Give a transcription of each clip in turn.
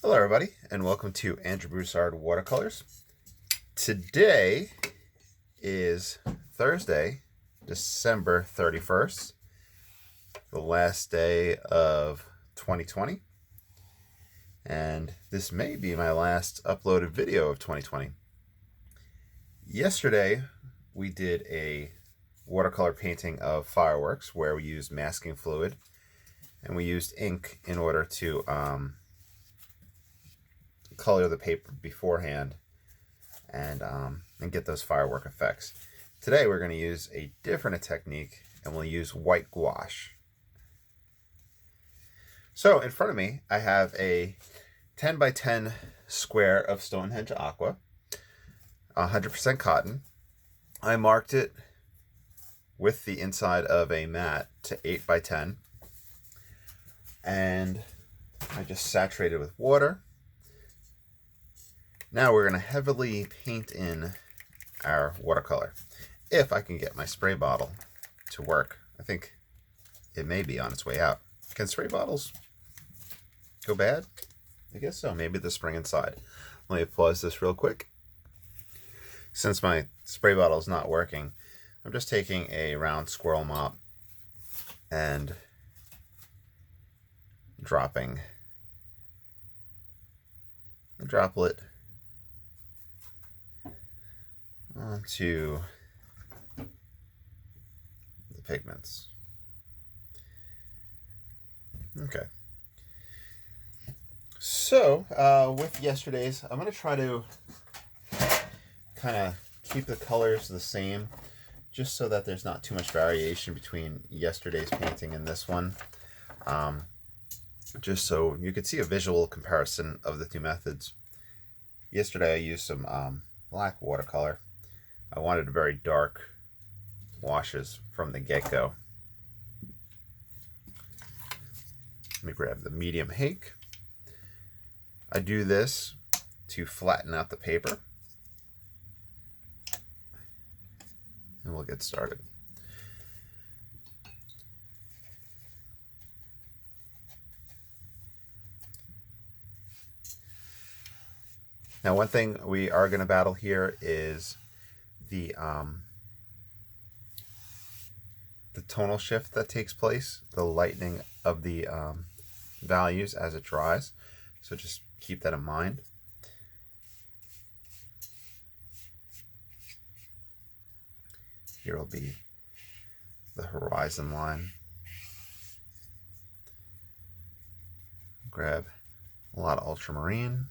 Hello everybody, and welcome to Andrew Broussard Watercolors. Today is Thursday, December 31st, the last day of 2020, and this may be my last uploaded video of 2020. Yesterday, we did a watercolor painting of fireworks where we used masking fluid, and we used ink in order to color the paper beforehand and get those firework effects. Today we're going to use a different technique, and we'll use white gouache. So in front of me I have a 10 by 10 square of Stonehenge aqua, 100% cotton. I marked it with the inside of a mat to 8 by 10, and I just saturated with water. Now we're going to heavily paint in our watercolor. If I can get my spray bottle to work. I think it may be on its way out. Can spray bottles go bad? I guess so. Maybe the spring inside. Let me pause this real quick. Since my spray bottle is not working, I'm just taking a round squirrel mop and dropping a droplet onto the pigments. Okay. So, with yesterday's, I'm going to try to kind of keep the colors the same, just so that there's not too much variation between yesterday's painting and this one. Just so you could see a visual comparison of the two methods. Yesterday I used some black watercolor. I wanted very dark washes from the get-go. Let me grab the medium hake. I do this to flatten out the paper, and we'll get started. Now, one thing we are going to battle here is the tonal shift that takes place, the lightening of the values as it dries. So just keep that in mind. Here will be the horizon line. Grab a lot of ultramarine.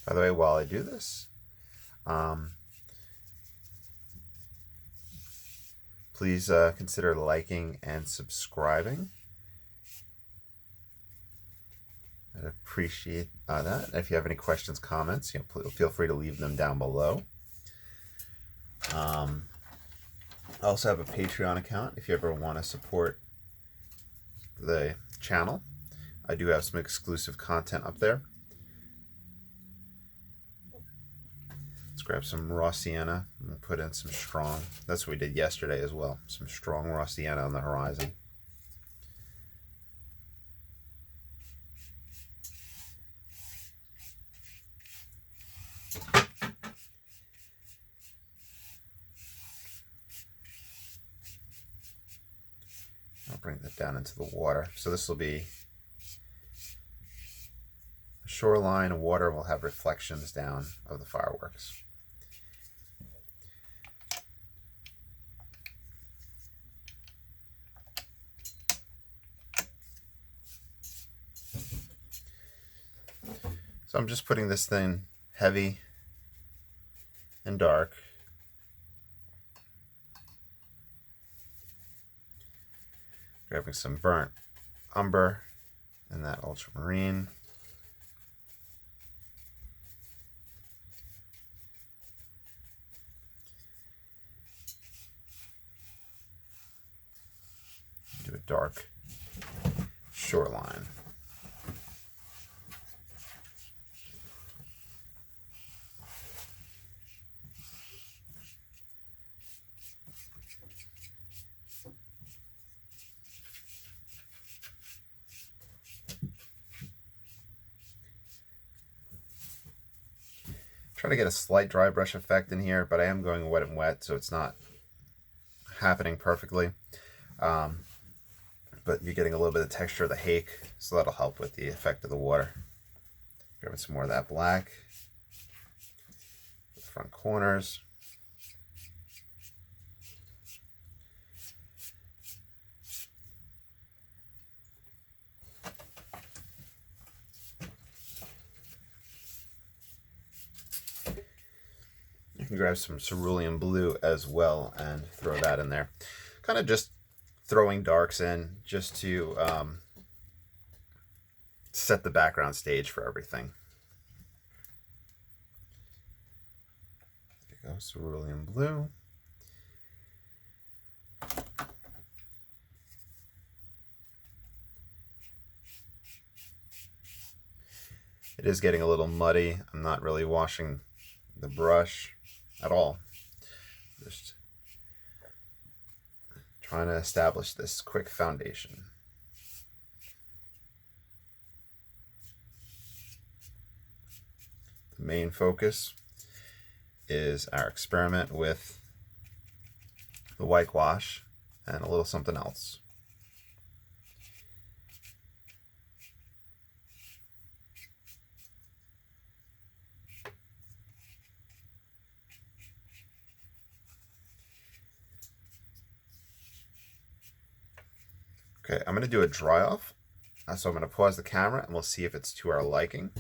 By the way, while I do this, please consider liking and subscribing. I'd appreciate that. If you have any questions, comments, feel free to leave them down below. I also have a Patreon account if you ever want to support the channel. I do have some exclusive content up there. Grab some raw sienna and we'll put in some strong. That's what we did yesterday as well. Some strong raw sienna on the horizon. I'll bring that down into the water. So this will be the shoreline, and water will have reflections down of the fireworks. So I'm just putting this thing heavy and dark. Grabbing some burnt umber and that ultramarine. Do a dark shoreline. Trying to get a slight dry brush effect in here, but I am going wet and wet, so it's not happening perfectly. But you're getting a little bit of texture of the hake, so that'll help with the effect of the water. Grabbing some more of that black. The front corners. You can grab some cerulean blue as well and throw that in there. Kind of just throwing darks in just to set the background stage for everything. There you go, cerulean blue. It is getting a little muddy. I'm not really washing the brush at all. Just trying to establish this quick foundation. The main focus is our experiment with the white gouache and a little something else. Okay, I'm going to do a dry off. So I'm going to pause the camera and we'll see if it's to our liking.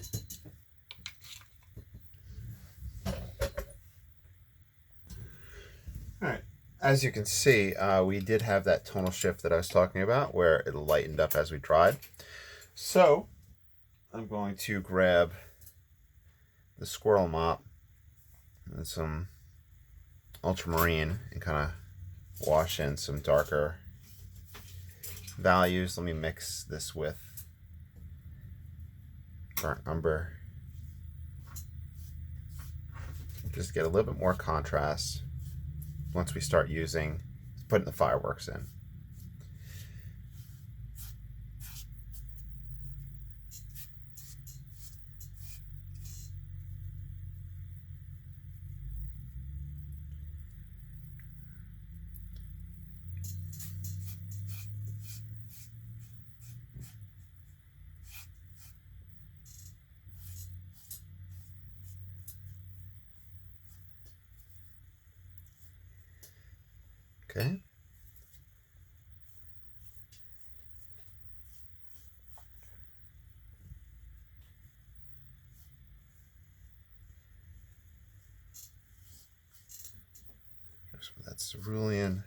Alright, as you can see, we did have that tonal shift that I was talking about where it lightened up as we dried. So I'm going to grab the squirrel mop and some ultramarine and kind of wash in some darker values. Let me mix this with burnt umber. Just get a little bit more contrast once we start putting the fireworks in. Okay. There's some of that cerulean.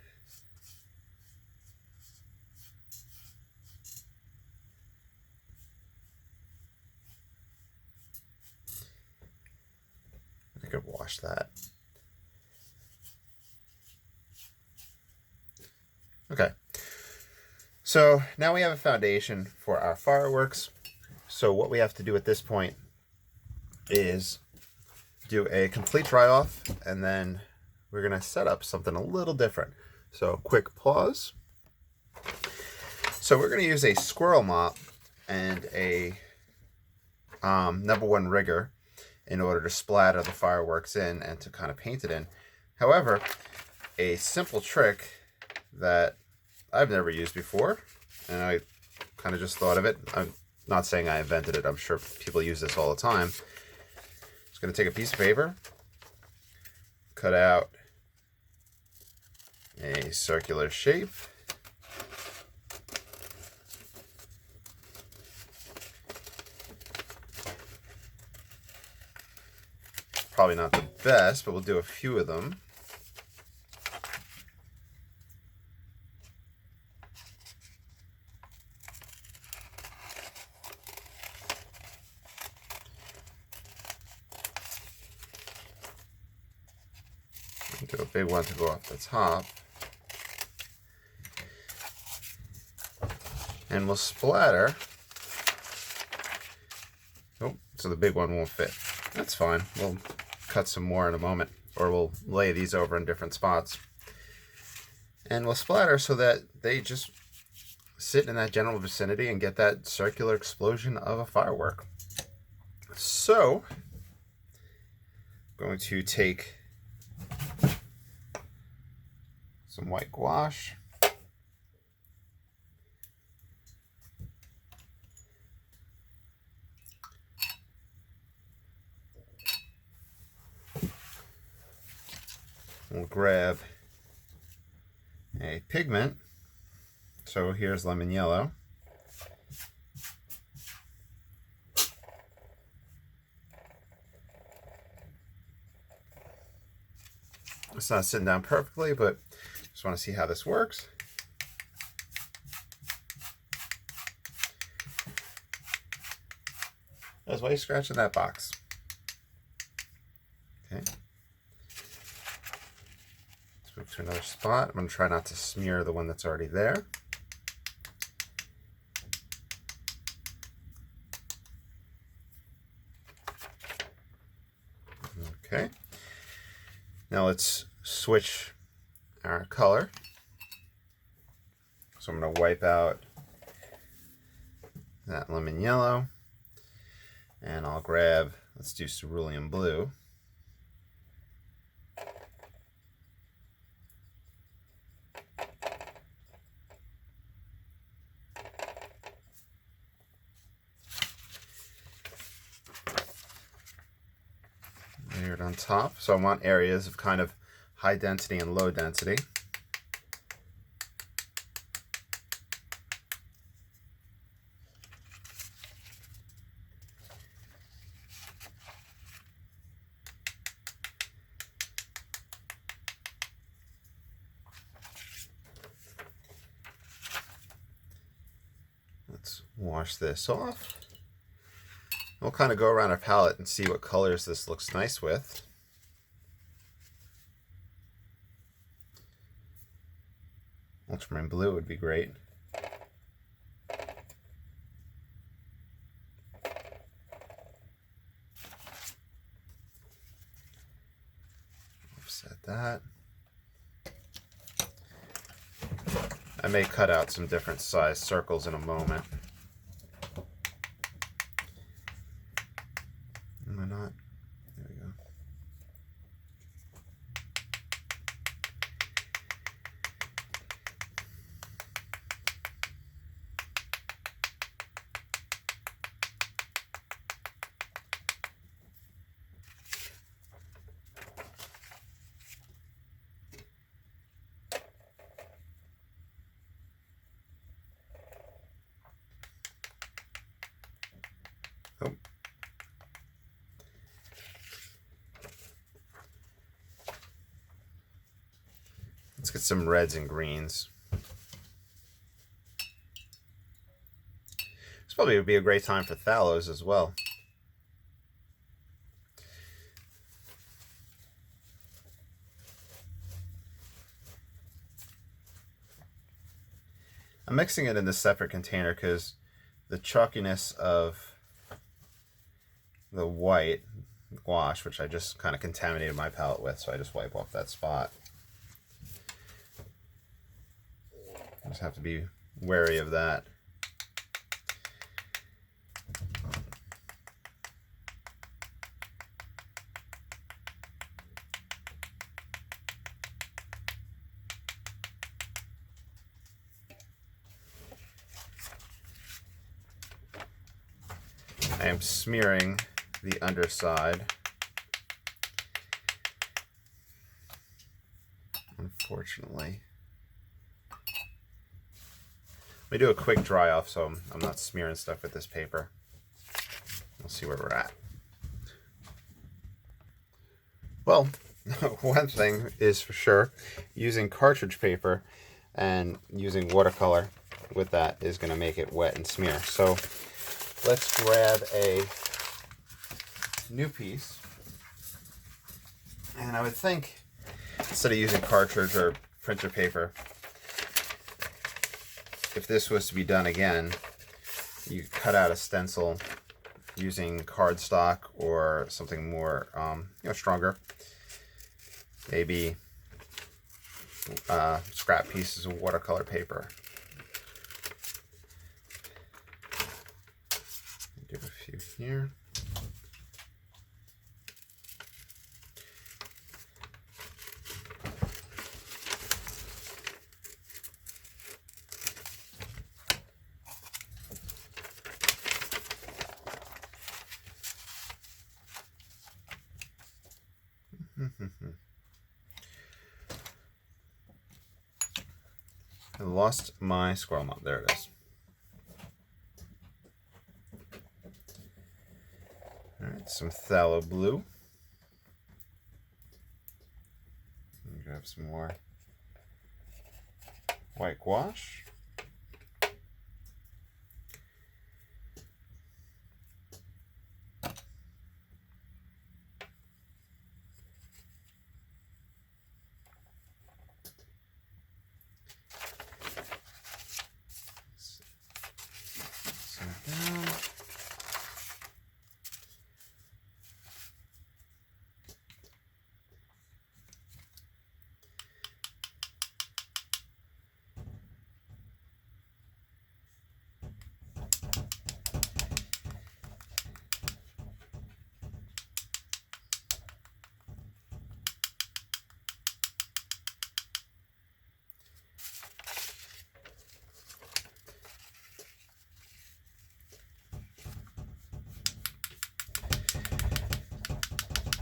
I could wash that. Okay, so now we have a foundation for our fireworks. So what we have to do at this point is do a complete dry off, and then we're going to set up something a little different. So quick pause. So we're going to use a squirrel mop and a #1 rigger in order to splatter the fireworks in and to kind of paint it in. However, a simple trick that I've never used before, and I kind of just thought of it. I'm not saying I invented it. I'm sure people use this all the time. Just going to take a piece of paper, cut out a circular shape, probably not the best, but we'll do a few of them. Do a big one to go off the top. And we'll splatter. Oh, so the big one won't fit. That's fine. We'll cut some more in a moment, or we'll lay these over in different spots. And we'll splatter so that they just sit in that general vicinity and get that circular explosion of a firework. So going to take some white gouache. We'll grab a pigment. So here's lemon yellow. It's not sitting down perfectly, but just want to see how this works. That's why you're scratching that box. Okay. Let's move to another spot. I'm going to try not to smear the one that's already there. Okay. Now let's switch our color. So I'm going to wipe out that lemon yellow, and I'll grab, let's do cerulean blue. Layered on top. So I want areas of kind of high density and low density. Let's wash this off. We'll kind of go around our palette and see what colors this looks nice with. Ultramarine blue would be great. Offset that. I may cut out some different size circles in a moment. Am I not? There we go. Oh. Let's get some reds and greens. This probably would be a great time for phthalo as well. I'm mixing it in this separate container because the chalkiness of the white gouache, which I just kind of contaminated my palette with, so I just wipe off that spot. I just have to be wary of that. I am smearing the underside. Unfortunately. Let me do a quick dry off so I'm not smearing stuff with this paper. We'll see where we're at. Well, one thing is for sure, using cartridge paper and using watercolor with that is going to make it wet and smear. So let's grab a new piece. And I would think, instead of using cartridge or printer paper, if this was to be done again, you cut out a stencil using cardstock or something more, stronger. Maybe scrap pieces of watercolor paper. Do a few here. I lost my squirrel mop. There it is. All right, some phthalo blue. Grab some more white gouache.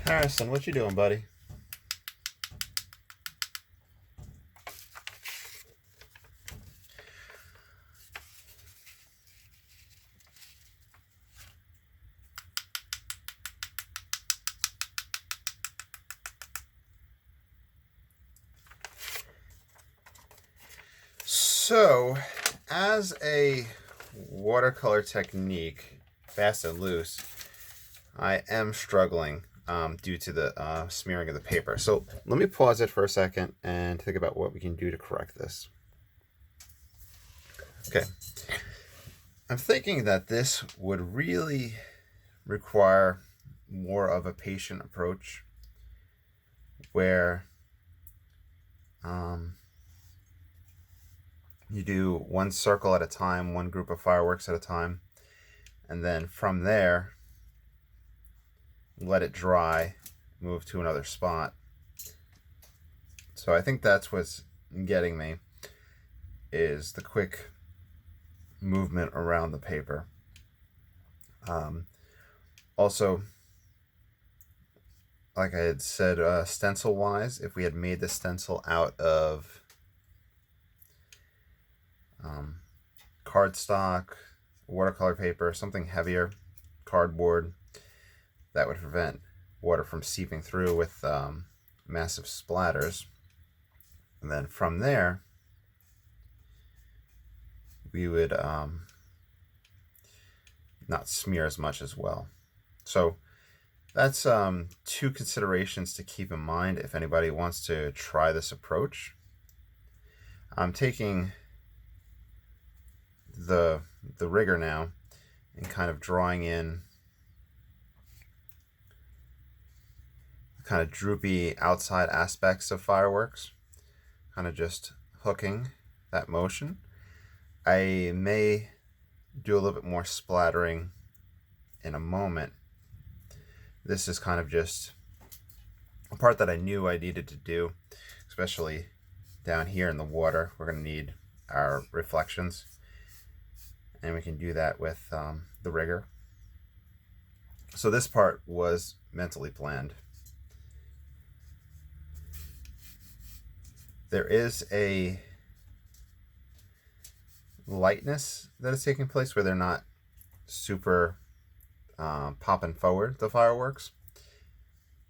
Harrison, what you doing, buddy? So, as a watercolor technique, fast and loose, I am struggling due to the smearing of the paper. So let me pause it for a second and think about what we can do to correct this. Okay. I'm thinking that this would really require more of a patient approach where you do one circle at a time, one group of fireworks at a time, and then from there, let it dry, move to another spot. So I think that's what's getting me, is the quick movement around the paper. Also, like I had said, stencil wise, if we had made the stencil out of cardstock, watercolor paper, something heavier, cardboard, that would prevent water from seeping through with massive splatters. And then from there, we would not smear as much as well. So that's two considerations to keep in mind if anybody wants to try this approach. I'm taking the rigger now and kind of drawing in kind of droopy outside aspects of fireworks, kind of just hooking that motion. I may do a little bit more splattering in a moment. This is kind of just a part that I knew I needed to do, especially down here in the water. We're going to need our reflections, and we can do that with the rigger. So this part was mentally planned. There is a lightness that is taking place where they're not super popping forward, the fireworks.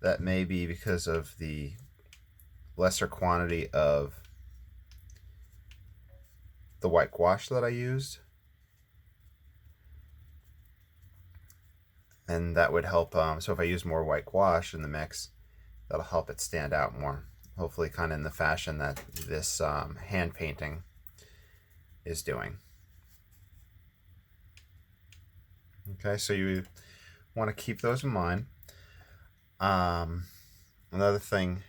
That may be because of the lesser quantity of the white gouache that I used. And that would help. So if I use more white gouache in the mix, that'll help it stand out more. Hopefully kind of in the fashion that this hand painting is doing. Okay, so you want to keep those in mind. Another thing,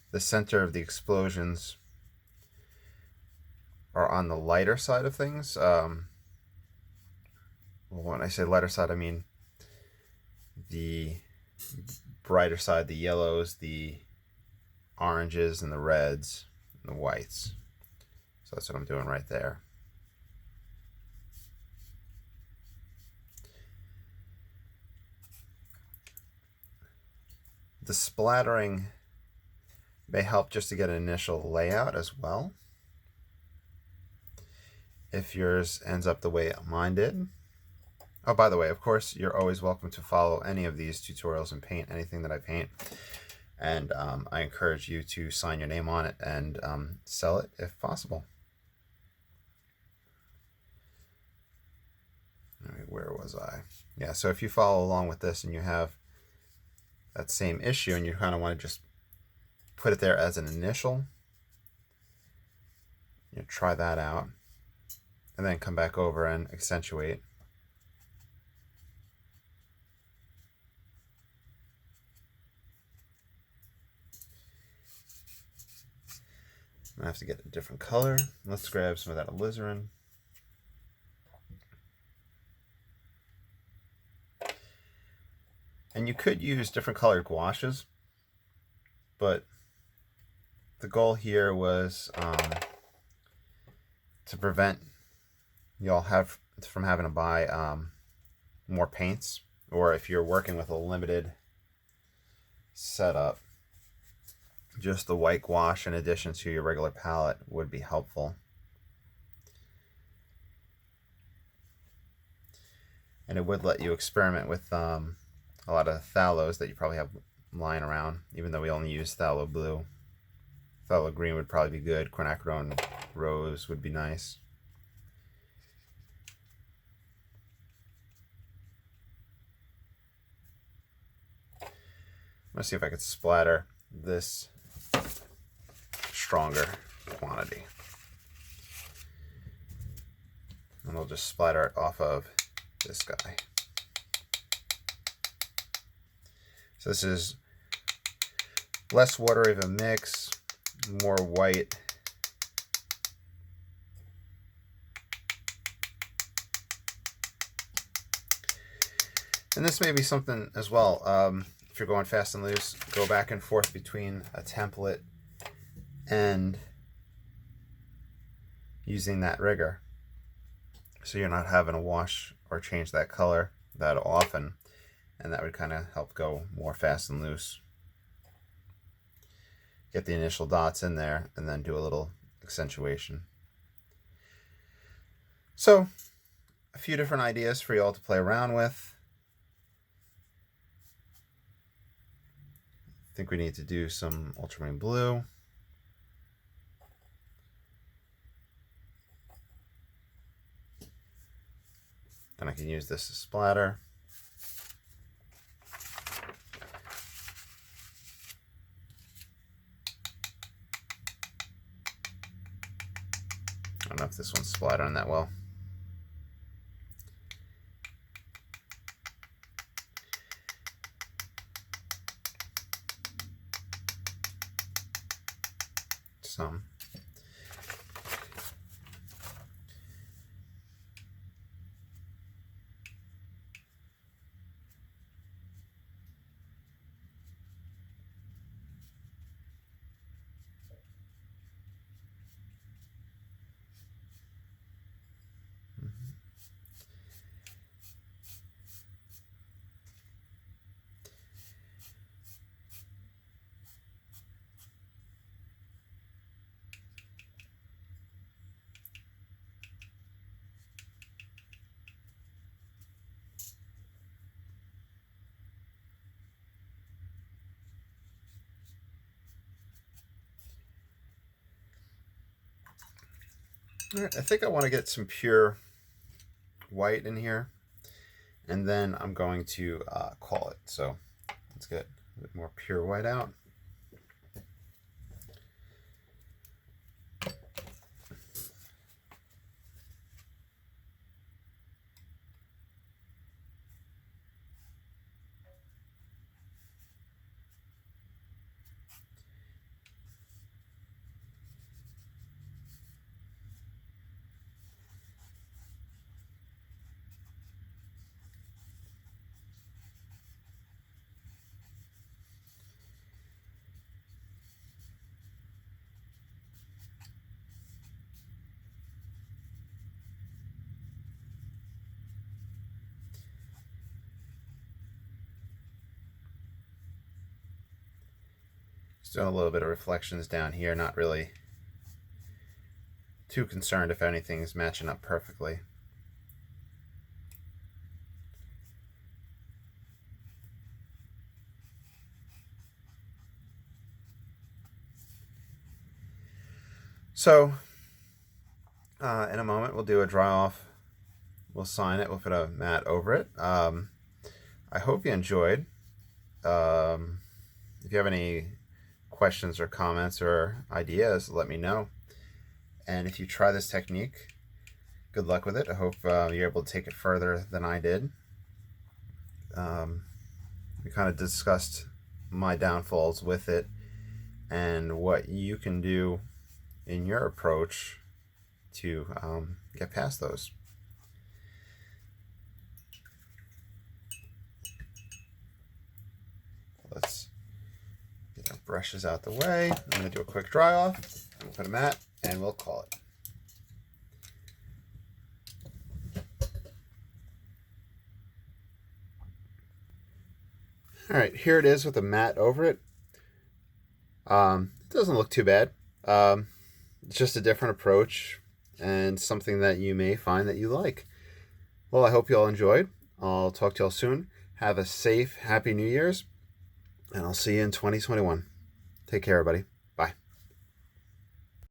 the center of the explosions are on the lighter side of things. Well, when I say lighter side, I mean the brighter side, the yellows, the oranges, and the reds, and the whites. So that's what I'm doing right there. The splattering may help just to get an initial layout as well. if yours ends up the way mine did. Oh, by the way, of course, you're always welcome to follow any of these tutorials and paint anything that I paint. And I encourage you to sign your name on it and sell it if possible. All right, where was I? Yeah, so if you follow along with this and you have that same issue and you kind of want to just put it there as an initial, you try that out and then come back over and accentuate. I have to get a different color. Let's grab some of that alizarin. And you could use different colored gouaches, but the goal here was to prevent y'all from having to buy more paints, or if you're working with a limited setup, just the white gouache in addition to your regular palette would be helpful. And it would let you experiment with a lot of phthalos that you probably have lying around, even though we only use phthalo blue. Phthalo green would probably be good. Quinacridone rose would be nice. I'm going to see if I could splatter this stronger quantity. And I'll just splatter it off of this guy. So this is less watery of a mix, more white. And this may be something as well, if you're going fast and loose, go back and forth between a template and using that rigger. So you're not having to wash or change that color that often, and that would kind of help go more fast and loose. Get the initial dots in there and then do a little accentuation. So a few different ideas for you all to play around with. I think we need to do some ultramarine blue. And I can use this to splatter. I don't know if this one's splattering that well. Some. All right, I think I want to get some pure white in here, and then I'm going to call it. So let's get a bit more pure white out. Just doing a little bit of reflections down here, not really too concerned if anything is matching up perfectly. So in a moment we'll do a dry off. We'll sign it. We'll put a mat over it. I hope you enjoyed. If you have any questions or comments or ideas, let me know. And if you try this technique, good luck with it. I hope you're able to take it further than I did. We kind of discussed my downfalls with it and what you can do in your approach to get past those. Let's get our brushes out the way. I'm going to do a quick dry off. I'm going to put a mat and we'll call it. All right, here it is with a mat over it. It doesn't look too bad. It's just a different approach and something that you may find that you like. Well, I hope you all enjoyed. I'll talk to you all soon. Have a safe, happy New Year's, and I'll see you in 2021. Take care, everybody.